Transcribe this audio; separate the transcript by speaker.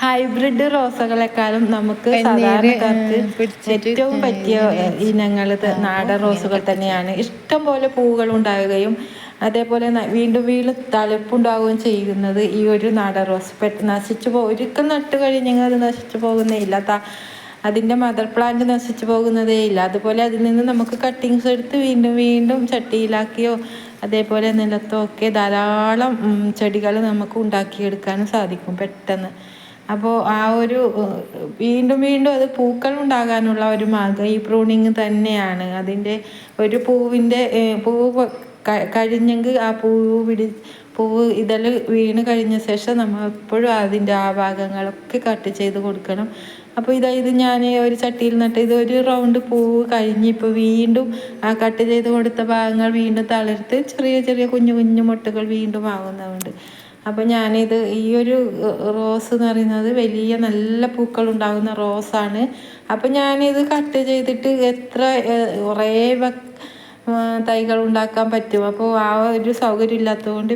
Speaker 1: Hybrid റോസുകളെക്കാളും നമുക്ക് സാധാരണക്കാർക്ക് ഏറ്റവും പറ്റിയ ഇനങ്ങൾ നാടൻ റോസുകൾ തന്നെയാണ്. ഇഷ്ടം പോലെ പൂക്കൾ ഉണ്ടാവുകയും അതേപോലെ വീണ്ടും വീണ്ടും തളിപ്പുണ്ടാവുകയും ചെയ്യുന്നത് ഈ ഒരു നാടൻ റോസ്. ഒരിക്കൽ നട്ട് കഴിഞ്ഞെങ്കിൽ അത് നശിച്ചു പോകുന്നേ ഇല്ല. അതിൻ്റെ മദർ പ്ലാന്റ് നശിച്ചു പോകുന്നതേ ഇല്ല. അതുപോലെ അതിൽ നിന്ന് നമുക്ക് കട്ടിങ്സ് എടുത്ത് വീണ്ടും വീണ്ടും ചട്ടിയിലാക്കിയോ അതേപോലെ നിലത്തോ ഒക്കെ ധാരാളം ചെടികൾ നമുക്ക് ഉണ്ടാക്കിയെടുക്കാനും സാധിക്കും പെട്ടെന്ന്. അപ്പോൾ ആ ഒരു വീണ്ടും വീണ്ടും അത് പൂക്കൾ ഉണ്ടാകാനുള്ള ഒരു മാർഗ്ഗം ഈ പ്രൂണിങ് തന്നെയാണ്. അതിൻ്റെ ഒരു പൂവ് കഴിഞ്ഞെങ്കിൽ ആ പൂവ് ഇതൾ വീണ് കഴിഞ്ഞ ശേഷം നമ്മൾ എപ്പോഴും അതിൻ്റെ ആ ഭാഗങ്ങളൊക്കെ കട്ട് ചെയ്ത് കൊടുക്കണം. അപ്പോൾ ഇത് ഞാൻ ഒരു ചട്ടിയിൽ നട്ട് ഇത് ഒരു റൗണ്ട് പൂവ് കഴിഞ്ഞ് ഇപ്പോൾ വീണ്ടും ആ കട്ട് ചെയ്ത് കൊടുത്ത ഭാഗങ്ങൾ വീണ്ടും തളിർത്ത് ചെറിയ ചെറിയ കുഞ്ഞു കുഞ്ഞു മുട്ടുകൾ വീണ്ടും ആകുന്നുണ്ട്. അപ്പോൾ ഞാനിത് ഈ ഒരു റോസ് എന്ന് പറയുന്നത് വലിയ നല്ല പൂക്കൾ ഉണ്ടാകുന്ന റോസാണ്. അപ്പോൾ ഞാനിത് കട്ട് ചെയ്തിട്ട് കുറേ തൈകൾ ഉണ്ടാക്കാൻ പറ്റും. അപ്പോൾ ആ ഒരു സൗകര്യം ഇല്ലാത്തതുകൊണ്ട്